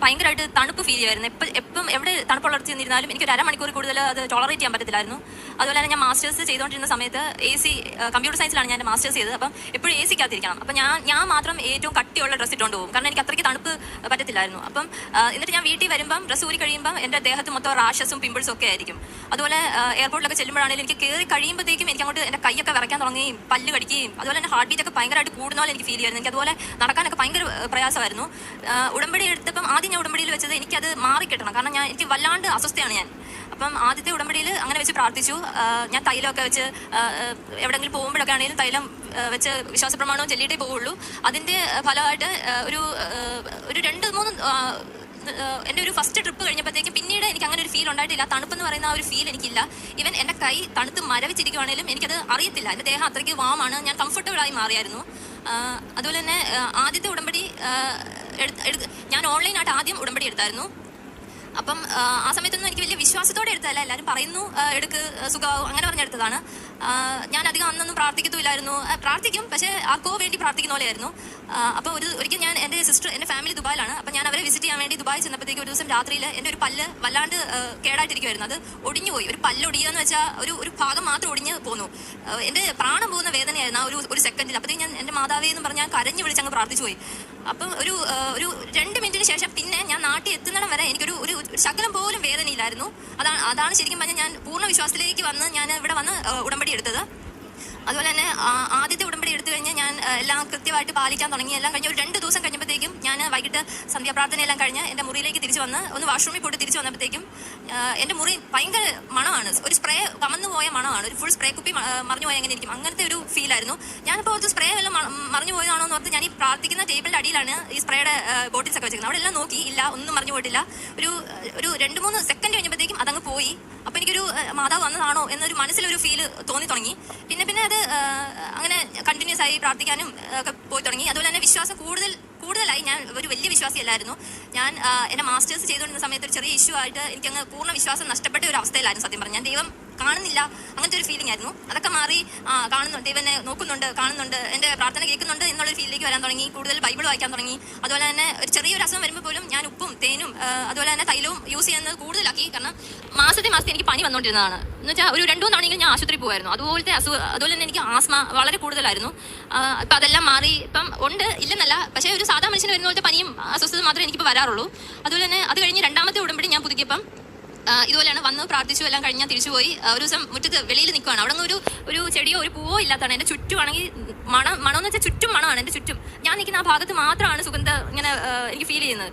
ഭയങ്കരമായിട്ട് തണുപ്പ് ഫീൽ ചെയ്യുമായിരുന്നു. എപ്പം എവിടെ തണുപ്പുള്ളടത്ത് നിന്നിരുന്നാലും എനിക്ക് ഒരു അരമണിക്കൂർ കൂടുതൽ അത് ടോളറേറ്റ് ചെയ്യാൻ പറ്റത്തില്ലായിരുന്നു. അതുപോലെ തന്നെ ഞാൻ മാസ്റ്റേഴ്സ് ചെയ്തുകൊണ്ടിരുന്ന സമയത്ത് AC കമ്പ്യൂട്ടർ സയൻസിലാണ് ഞാൻ മാസ്റ്റേഴ്സ് ചെയ്തത്. അപ്പം എപ്പോഴും AC ക്കകത്തിരിക്കണം. അപ്പം ഞാൻ മാത്രം ഏറ്റവും കട്ടിയുള്ള ഡ്രസ്സ് ഇട്ടുകൊണ്ട് പോകും, കാരണം എനിക്ക് അത്രയ്ക്ക് തണുപ്പ് പറ്റത്തില്ലായിരുന്നു. അപ്പം എന്നിട്ട് ഞാൻ വീട്ടിൽ വരുമ്പം ഡ്രസ്സ് ഊരി കഴിയുമ്പം എൻ്റെ ദേഹത്ത് മൊത്തം റാഷസും പിമ്പിൾസും ഒക്കെ ആയിരിക്കും. അതുപോലെ എയർപോർട്ടിലൊക്കെ ചെല്ലുമ്പോഴാണെങ്കിലും എനിക്ക് കയറി കഴിയുമ്പോഴത്തേക്കും എനിക്ക് അങ്ങോട്ട് എൻ്റെ കൈയൊക്കെ വിറയ്ക്കാൻ തുടങ്ങുകയും പല്ല് കടിക്കുകയും അതുപോലെ തന്നെ ഹാർട്ട് ബീറ്റ് ഒക്കെ ഭയങ്കരമായിട്ട് കൂടുന്ന പോലെ എനിക്ക് ഫീൽ ചെയ്യുമായിരുന്നു. എനിക്ക് അതുപോലെ നടക്കാനൊക്കെ ഭയങ്കര പ്രയാസമായിരുന്നു. ഉടമ്പടി എടുത്തപ്പം ആദ്യം ഞാൻ ഉടമ്പടിയിൽ വെച്ചത് എനിക്കത് മാറിക്കിട്ടണം, കാരണം എനിക്ക് വല്ലാണ്ട് അസ്വസ്ഥയാണ് ഞാൻ. അപ്പം ആദ്യത്തെ ഉടമ്പടിയിൽ അങ്ങനെ വെച്ച് പ്രാർത്ഥിച്ചു. ഞാൻ തൈലമൊക്കെ വെച്ച് എവിടെയെങ്കിലും പോകുമ്പോഴൊക്കെ ആണെങ്കിലും തൈലം വെച്ച് വിശ്വാസ പ്രമാണവും ചൊല്ലിയിട്ടേ പോവുള്ളൂ. അതിൻ്റെ ഫലമായിട്ട് ഒരു 2-3 എൻ്റെ ഒരു ഫസ്റ്റ് ട്രിപ്പ് കഴിഞ്ഞപ്പോഴത്തേക്കും പിന്നീട് എനിക്ക് അങ്ങനെ ഒരു ഫീൽ ഉണ്ടായിട്ടില്ല. തണുപ്പെന്ന് പറയുന്ന ആ ഒരു ഫീൽ എനിക്കില്ല. ഈവൻ എൻ്റെ കൈ തണുത്ത് മരവിച്ചിരിക്കുവാണെങ്കിലും എനിക്കത് അറിയത്തില്ല. എൻ്റെ ദേഹം അത്രയ്ക്ക് വാമാണ്, ഞാൻ കംഫർട്ടബിളായി മാറിയായിരുന്നു. അതുപോലെ തന്നെ ആദ്യത്തെ ഉടമ്പടി ഞാൻ ഓൺലൈനായിട്ട് ആദ്യം ഉടമ്പടി എടുത്തായിരുന്നു. അപ്പം ആ സമയത്തൊന്നും എനിക്ക് വലിയ വിശ്വാസത്തോടെ എടുത്തതല്ല, എല്ലാവരും പറയുന്നു എടുക്ക് സുഖമാവും അങ്ങനെ പറഞ്ഞെടുത്തതാണ്. ഞാൻ അധികം അന്നൊന്നും പ്രാർത്ഥിക്കത്തുമില്ലായിരുന്നു. പ്രാർത്ഥിക്കും, പക്ഷേ ആർക്കോ വേണ്ടി പ്രാർത്ഥിക്കുന്ന പോലെയായിരുന്നു. അപ്പോൾ ഒരിക്കൽ ഞാൻ എൻ്റെ സിസ്റ്റർ, എൻ്റെ ഫാമിലി ദുബായിലാണ്. അപ്പം ഞാൻ അവരെ വിസിറ്റ് ചെയ്യാൻ വേണ്ടി ദുബായി ചെന്നപ്പോഴത്തേക്ക് ഒരു ദിവസം രാത്രിയിൽ എൻ്റെ ഒരു പല്ല് വല്ലാണ്ട് കേടായിട്ടിരിക്കുമായിരുന്നു. അത് ഒടിഞ്ഞു പോയി. ഒരു പല്ല് ഒടിയുകയെന്ന് വെച്ചാൽ ഒരു ഭാഗം മാത്രം ഒടിഞ്ഞ് പോന്നു. എൻ്റെ പ്രാണം പോകുന്ന വേദനയായിരുന്നു ആ ഒരു സെക്കൻഡിൽ. അപ്പോഴത്തേക്ക് ഞാൻ എൻ്റെ മാതാവേ എന്ന് പറഞ്ഞ് ഞാൻ കരഞ്ഞു വിളിച്ചങ്ങ് പ്രാർത്ഥിച്ചു പോയി. അപ്പം ഒരു 2 മിനിറ്റിന് ശേഷം പിന്നെ ഞാൻ നാട്ടിൽ എത്തുന്നിടം വരെ എനിക്കൊരു ശകലം പോലും വേദനയില്ലായിരുന്നു. അതാണ് ശരിക്കും പറഞ്ഞാൽ ഞാൻ പൂർണ്ണ വിശ്വാസത്തിലേക്ക് വന്ന് ഞാൻ ഇവിടെ വന്ന് ഉടമ്പടി എടുത്തത്. അതുപോലെ തന്നെ ആദ്യത്തെ ഉടമ്പടി എടുത്തു കഴിഞ്ഞ് ഞാൻ എല്ലാം കൃത്യമായിട്ട് പാലിക്കാൻ തുടങ്ങി. എല്ലാം കഴിഞ്ഞ് ഒരു 2 ദിവസം കഴിഞ്ഞപ്പോഴത്തേക്കും ഞാൻ വൈകിട്ട് സന്ധ്യാപ്രാർത്ഥനയെല്ലാം കഴിഞ്ഞ് എൻ്റെ മുറിയിലേക്ക് തിരിച്ചു വന്ന് ഒന്ന് വാഷ്റൂമിൽ പോയിട്ട് തിരിച്ചു വന്നപ്പോഴത്തേക്കും എൻ്റെ മുറി ഭയങ്കര മണമാണ്. ഒരു സ്പ്രേ കമന്നു പോയ മണമാണ്. ഒരു ഫുൾ സ്പ്രേ കുപ്പി മറിഞ്ഞു പോയാൽ എങ്ങനെ ഇരിക്കും, അങ്ങനത്തെ ഒരു ഫീലായിരുന്നു. ഞാനിപ്പോൾ ഒരു സ്പ്രേ എല്ലാം മറിഞ്ഞു പോയതാണോ എന്ന് ഓർത്ത് ഞാൻ ഈ പ്രാർത്ഥിക്കുന്ന ടേബിളിൻ്റെ അടിയിലാണ് ഈ സ്പ്രേയുടെ ബോട്ടിൽസ് ഒക്കെ വെച്ചിരിക്കുന്നത്. അവിടെ എല്ലാം നോക്കി, ഇല്ല, ഒന്നും മറിഞ്ഞു പോയിട്ടില്ല. ഒരു 2-3 സെക്കൻഡ് കഴിഞ്ഞപ്പോഴത്തേക്കും അതങ്ങ് പോയി. അപ്പോൾ എനിക്കൊരു മാതാവ് വന്നതാണോ എന്നൊരു മനസ്സിലൊരു ഫീല് തോന്നി തുടങ്ങി. പിന്നെ അത് അങ്ങനെ കണ്ടിന്യൂസ് ആയി പ്രാർത്ഥിക്കാനും ഒക്കെ പോയി തുടങ്ങി. അതുപോലെ തന്നെ വിശ്വാസം കൂടുതലായി. ഞാൻ ഒരു വലിയ വിശ്വാസിയല്ലായിരുന്നു. ഞാൻ എൻ്റെ മാസ്റ്റേഴ്സ് ചെയ്തുകൊണ്ടിരുന്ന സമയത്ത് ഒരു ചെറിയ ഇഷ്യൂ ആയിട്ട് എനിക്കങ്ങ് പൂർണ്ണ വിശ്വാസം നഷ്ടപ്പെട്ട ഒരു അവസ്ഥയിലായിരുന്നു. സത്യം പറഞ്ഞാൽ ഞാൻ ദൈവം കാണുന്നില്ല, അങ്ങനത്തെ ഒരു ഫീലിംഗ് ആയിരുന്നു. അതൊക്കെ മാറി കാണുന്നുണ്ട്, ദൈവനെ നോക്കുന്നുണ്ട്, കാണുന്നുണ്ട്, എൻ്റെ പ്രാർത്ഥന കേൾക്കുന്നുണ്ട് എന്നുള്ളൊരു ഫീലിലേക്ക് വരാൻ തുടങ്ങി. കൂടുതൽ ബൈബിൾ വായിക്കാൻ തുടങ്ങി. അതുപോലെ തന്നെ ഒരു ചെറിയൊരു അസുഖം വരുമ്പോൾ പോലും ഞാൻ ഉപ്പും തേനും അതുപോലെ തന്നെ തൈലവും യൂസ് ചെയ്യുന്നത് കൂടുതലാക്കി. കാരണം മാസത്തെ എനിക്ക് പനി വന്നുകൊണ്ടിരുന്നതാണ്. എന്ന് വെച്ചാൽ ഒരു 2-3 തവണയെങ്കിലും ഞാൻ ആശുപത്രി പോകുമായിരുന്നു. അതുപോലെ തന്നെ എനിക്ക് ആസ്മ വളരെ കൂടുതലായിരുന്നു. ഇപ്പം അതെല്ലാം മാറി. ഇപ്പം ഉണ്ട്, ഇല്ലെന്നല്ല, പക്ഷേ ഒരു സാധാ മനുഷ്യന് വരുന്ന പോലത്തെ പനിയും അസ്വസ്ഥത മാത്രമേ എനിക്കിപ്പോൾ വരാറുള്ളൂ. അതുപോലെ തന്നെ അത് കഴിഞ്ഞ് 2ാമത്തെ ഉടമ്പടി ഞാൻ പുതുക്കിയപ്പം ഇതുപോലെയാണ് വന്ന് പ്രാർത്ഥിച്ചു. എല്ലാം കഴിഞ്ഞ് ഞാൻ തിരിച്ചു പോയി. ഒരു ദിവസം മുറ്റത്ത് വെളിയിൽ നിൽക്കുകയാണ്. അവിടെ നിന്ന് ഒരു ചെടിയോ ഒരു പൂവോ ഇല്ലാത്തതാണ്. എൻ്റെ ചുറ്റുമാണെങ്കിൽ മണമെന്ന് വെച്ചാൽ ചുറ്റും മണമാണ്. എൻ്റെ ചുറ്റും ഞാൻ നിൽക്കുന്ന ആ ഭാഗത്ത് മാത്രമാണ് സുഗന്ധം ഇങ്ങനെ എനിക്ക് ഫീൽ ചെയ്യുന്നത്.